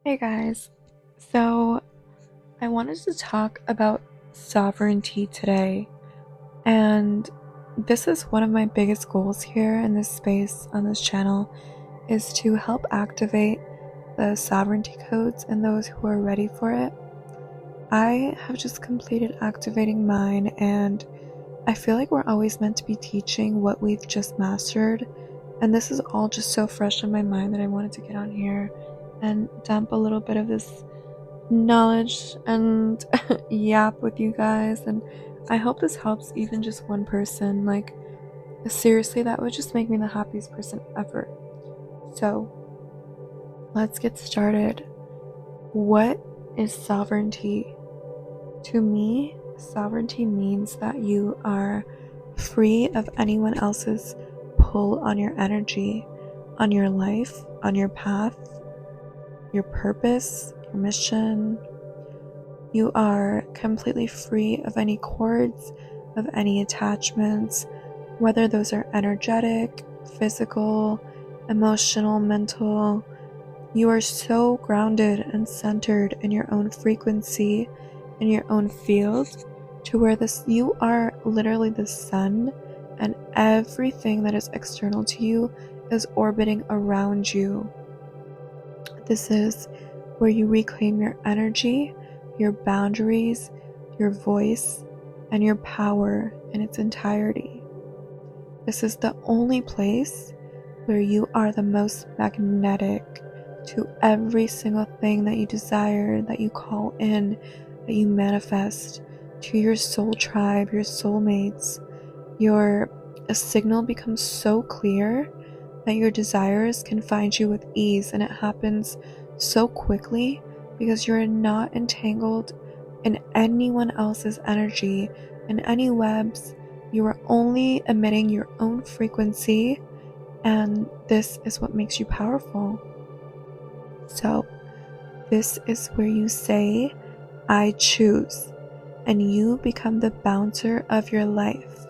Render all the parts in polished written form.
Hey guys, so I wanted to talk about sovereignty today, and this is one of my biggest goals here in this space on this channel is to help activate the sovereignty codes and those who are ready for it. I have just completed activating mine, and I feel like we're always meant to be teaching what we've just mastered, and this is all just so fresh in my mind that I wanted to get on here and dump a little bit of this knowledge and yap with you guys, and I hope this helps even just one person. Like, seriously, that would just make me the happiest person ever. So let's get started. What is sovereignty? To me, sovereignty means that you are free of anyone else's pull on your energy, on your life, on your path, your purpose, your mission. You are completely free of any cords, of any attachments, whether those are energetic, physical, emotional, mental. You are so grounded and centered in your own frequency, in your own field, to where you are literally the sun, and everything that is external to you is orbiting around you. This is where you reclaim your energy, your boundaries, your voice, and your power in its entirety. This is the only place where you are the most magnetic to every single thing that you desire, that you call in, that you manifest, to your soul tribe, your soulmates. Your signal becomes so clear that your desires can find you with ease, and it happens so quickly because you're not entangled in anyone else's energy, in any webs. You are only emitting your own frequency, and this is what makes you powerful. So this is where you say, I choose, and you become the bouncer of your life.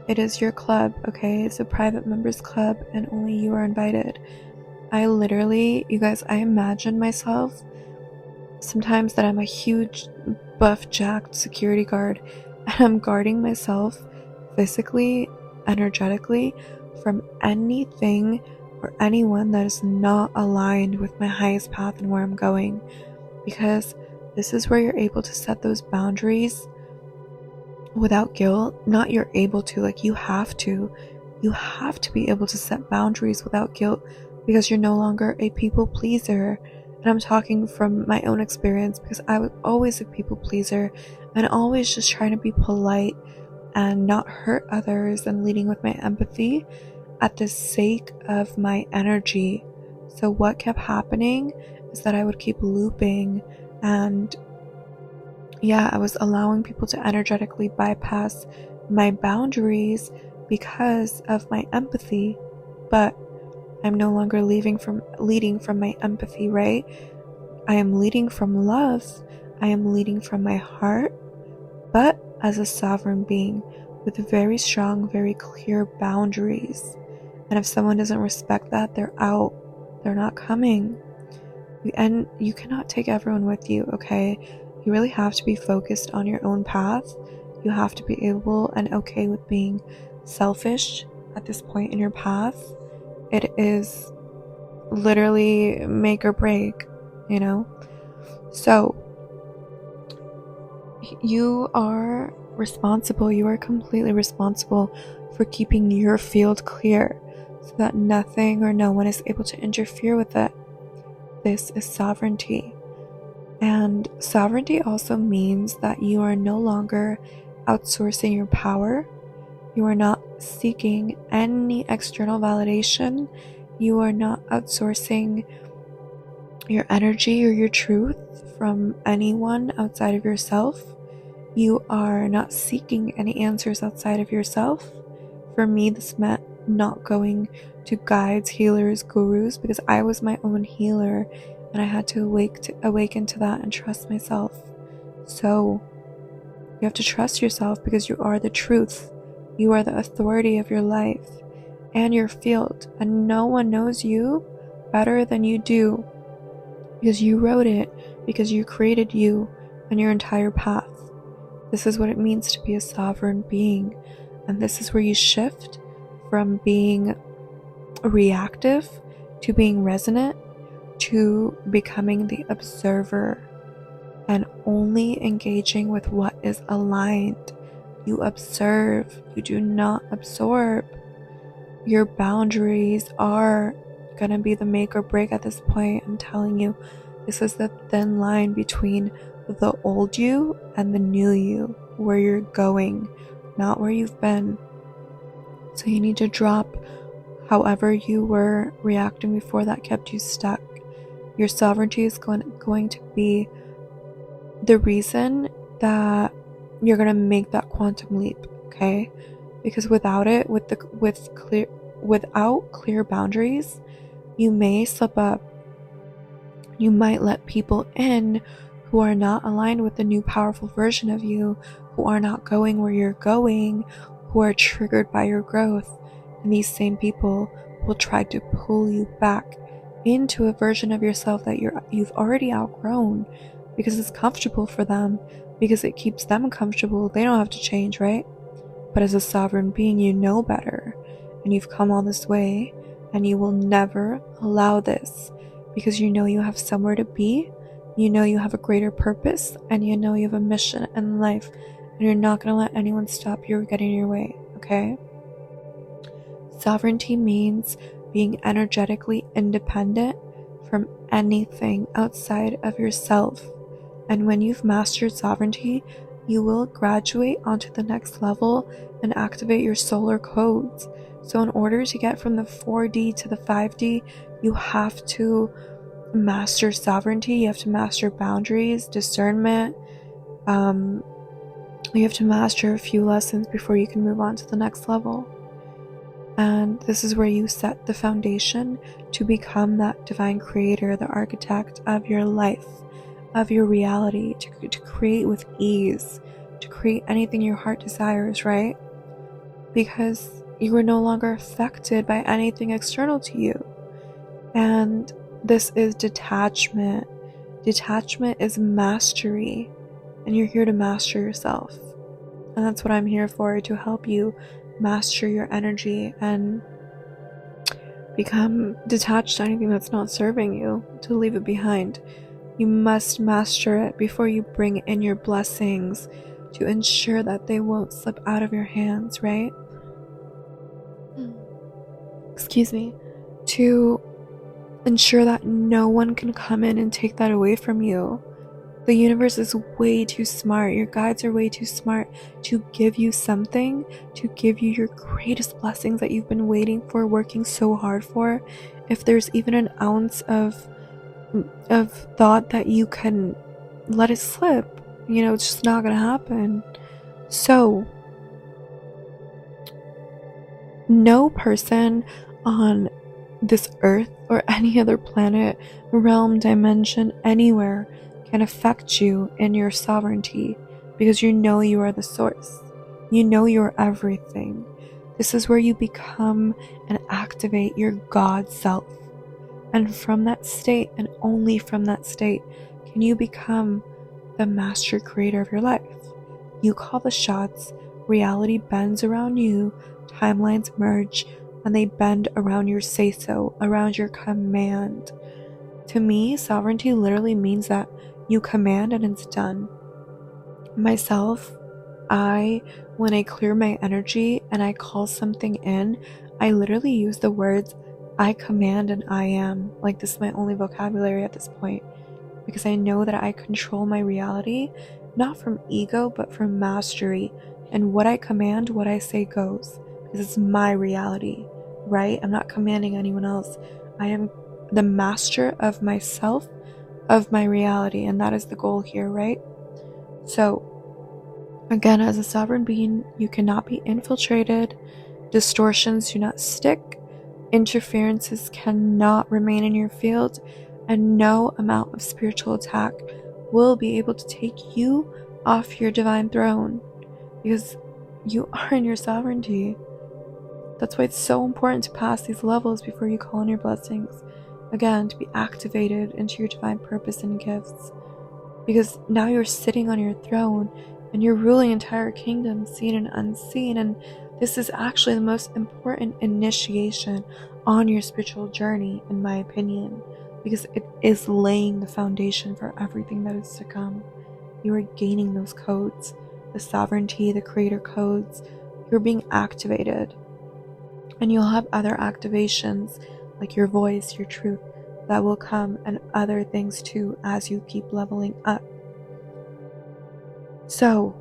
It is your club, okay? It's a private members club, and only you are invited. I literally, you guys, I imagine myself sometimes that I'm a huge, buff, jacked security guard, and I'm guarding myself physically, energetically, from anything or anyone that is not aligned with my highest path and where I'm going. Because this is where you're able to set those boundaries without guilt. Not you're able to, like, you have to be able to set boundaries without guilt, because you're no longer a people pleaser. And I'm talking from my own experience, because I was always a people pleaser and always just trying to be polite and not hurt others, and leading with my empathy at the sake of my energy. So what kept happening is that I would keep looping, and I was allowing people to energetically bypass my boundaries because of my empathy. But I'm no longer leading from my empathy, right? I am leading from love. I am leading from my heart, but as a sovereign being with very strong, very clear boundaries. And if someone doesn't respect that, they're out. They're not coming. And you cannot take everyone with you, okay? You really have to be focused on your own path. You have to be able and okay with being selfish at this point in your path. It is literally make or break, you know? So you are responsible. You are completely responsible for keeping your field clear so that nothing or no one is able to interfere with it. This is sovereignty. And sovereignty also means that you are no longer outsourcing your power. You are not seeking any external validation. You are not outsourcing your energy or your truth from anyone outside of yourself. You are not seeking any answers outside of yourself. For me, this meant not going to guides, healers, gurus, because I was my own healer, and I had to awaken to that and trust myself. So you have to trust yourself, because you are the truth. You are the authority of your life and your field, and no one knows you better than you do. because you wrote it, because you created you and your entire path. This is what it means to be a sovereign being. And this is where you shift from being reactive to being resonant to becoming the observer and only engaging with what is aligned. You observe, you do not absorb. Your boundaries are gonna be the make or break at this point. I'm telling you, this is the thin line between the old you and the new you, where you're going, not where you've been. So you need to drop however you were reacting before that kept you stuck. Your sovereignty is going to be the reason that you're going to make that quantum leap, okay? Because without it, without clear boundaries, you may slip up. You might let people in who are not aligned with the new powerful version of you, who are not going where you're going, who are triggered by your growth. And these same people will try to pull you back into a version of yourself that you've already outgrown, because it's comfortable for them, because it keeps them comfortable. They don't have to change, right? But as a sovereign being, you know better, and you've come all this way, and you will never allow this, because you know you have somewhere to be, you know you have a greater purpose, and you know you have a mission in life, and you're not going to let anyone stop you or get in your way, okay? Sovereignty means being energetically independent from anything outside of yourself. And when you've mastered sovereignty, you will graduate onto the next level and activate your solar codes. So in order to get from the 4D to the 5D, you have to master sovereignty, you have to master boundaries, discernment. You have to master a few lessons before you can move on to the next level. And this is where you set the foundation to become that divine creator, the architect of your life, of your reality, to create with ease, to create anything your heart desires, right? Because you are no longer affected by anything external to you. And this is detachment. Detachment is mastery, and you're here to master yourself. And that's what I'm here for, to help you master your energy and become detached to anything that's not serving you, to leave it behind. You must master it before you bring in your blessings, to ensure that they won't slip out of your hands, right? Excuse me. To ensure that no one can come in and take that away from you. The universe is way too smart. Your guides are way too smart to give you something, to give you your greatest blessings that you've been waiting for, working so hard for. If there's even an ounce of thought that you can let it slip, it's just not gonna happen. So no person on this earth or any other planet, realm, dimension, anywhere can affect you in your sovereignty, because you know you are the source. You know you're everything. This is where you become and activate your God self. And from that state, and only from that state, can you become the master creator of your life. You call the shots, reality bends around you, timelines merge, and they bend around your say-so, around your command. To me, sovereignty literally means that you command and it's done. Myself, when I clear my energy and I call something in, I literally use the words, I command and I am. Like, this is my only vocabulary at this point, because I know that I control my reality, not from ego, but from mastery. And what I command, what I say goes, because it's my reality, right? I'm not commanding anyone else. I am the master of myself, of my reality, and that is the goal here, right? So again, as a sovereign being, you cannot be infiltrated, distortions do not stick, interferences cannot remain in your field, and no amount of spiritual attack will be able to take you off your divine throne, because you are in your sovereignty. That's why it's so important to pass these levels before you call in your blessings. again, to be activated into your divine purpose and gifts. Because now you're sitting on your throne and you're ruling entire kingdoms, seen and unseen. And this is actually the most important initiation on your spiritual journey, in my opinion, because it is laying the foundation for everything that is to come. You are gaining those codes, the sovereignty, the creator codes. You're being activated. And you'll have other activations, like your voice, your truth, that will come, and other things too, as you keep leveling up. So,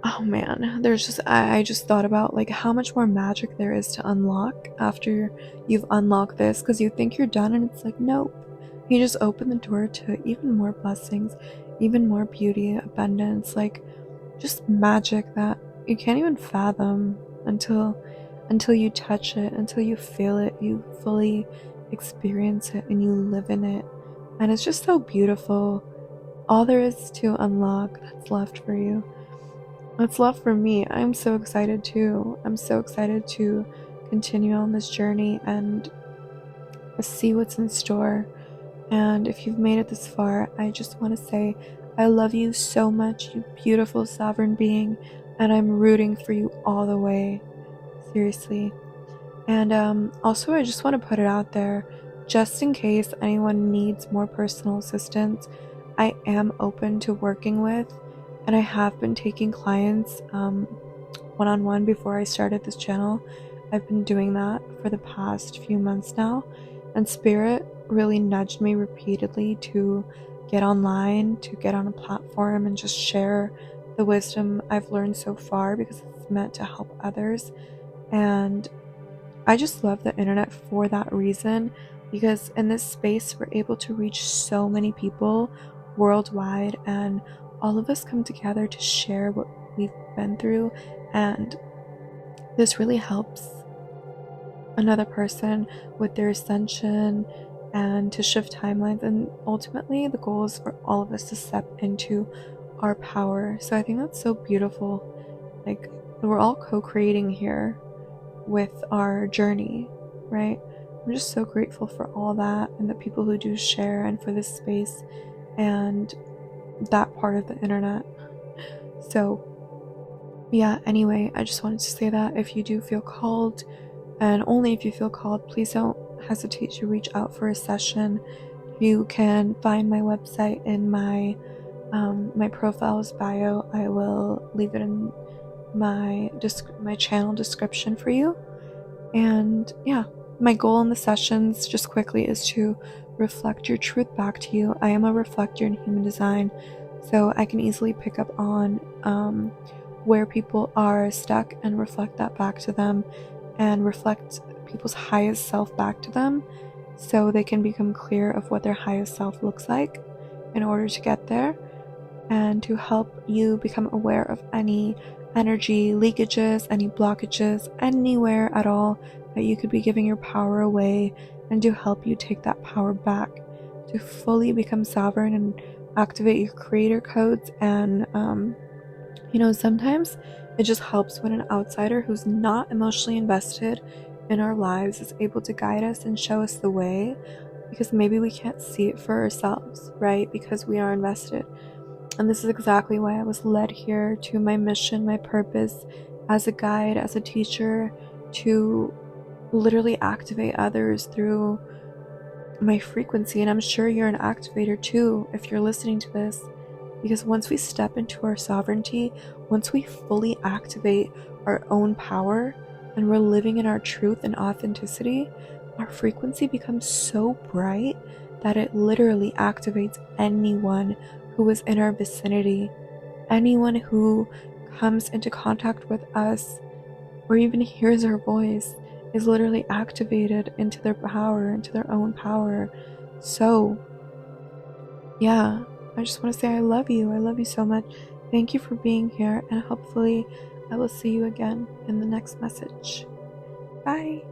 oh man, there's just, I just thought about like how much more magic there is to unlock after you've unlocked this, because you think you're done and it's like, nope. You just open the door to even more blessings, even more beauty, abundance, like just magic that you can't even fathom until you touch it, until you feel it, you fully experience it, and you live in it. And it's just so beautiful. All there is to unlock that's left for you. That's left for me. I'm so excited too. I'm so excited to continue on this journey and see what's in store. And if you've made it this far, I just want to say I love you so much, you beautiful sovereign being, and I'm rooting for you all the way. Seriously. And also, I just want to put it out there, just in case anyone needs more personal assistance, I am open to working with, and I have been taking clients one-on-one before I started this channel. I've been doing that for the past few months now, and Spirit really nudged me repeatedly to get online, to get on a platform and just share the wisdom I've learned so far, because it's meant to help others. And I just love the internet for that reason, because in this space we're able to reach so many people worldwide, and all of us come together to share what we've been through, and this really helps another person with their ascension and to shift timelines. And ultimately the goal is for all of us to step into our power. So I think that's so beautiful. Like, we're all co-creating here with our journey, right? I'm just so grateful for all that, and the people who do share, and for this space and that part of the internet. So yeah, anyway, I just wanted to say that if you do feel called, and only if you feel called, please don't hesitate to reach out for a session. You can find my website in my profile's bio. I will leave it in my channel description for you. And yeah, my goal in the sessions, just quickly, is to reflect your truth back to you. I am a reflector in human design, so I can easily pick up on where people are stuck and reflect that back to them, and reflect people's highest self back to them, so they can become clear of what their highest self looks like in order to get there, and to help you become aware of any energy leakages, any blockages, anywhere at all that you could be giving your power away, and to help you take that power back to fully become sovereign and activate your creator codes. And sometimes it just helps when an outsider who's not emotionally invested in our lives is able to guide us and show us the way, because maybe we can't see it for ourselves, right? Because we are invested. And this is exactly why I was led here to my mission, my purpose, as a guide, as a teacher, to literally activate others through my frequency. And I'm sure you're an activator too if you're listening to this, because once we step into our sovereignty, once we fully activate our own power and we're living in our truth and authenticity, our frequency becomes so bright that it literally activates anyone who is in our vicinity. Anyone who comes into contact with us or even hears our voice is literally activated into their power, into their own power. So yeah, I just want to say I love you. I love you so much. Thank you for being here, and hopefully I will see you again in the next message. Bye.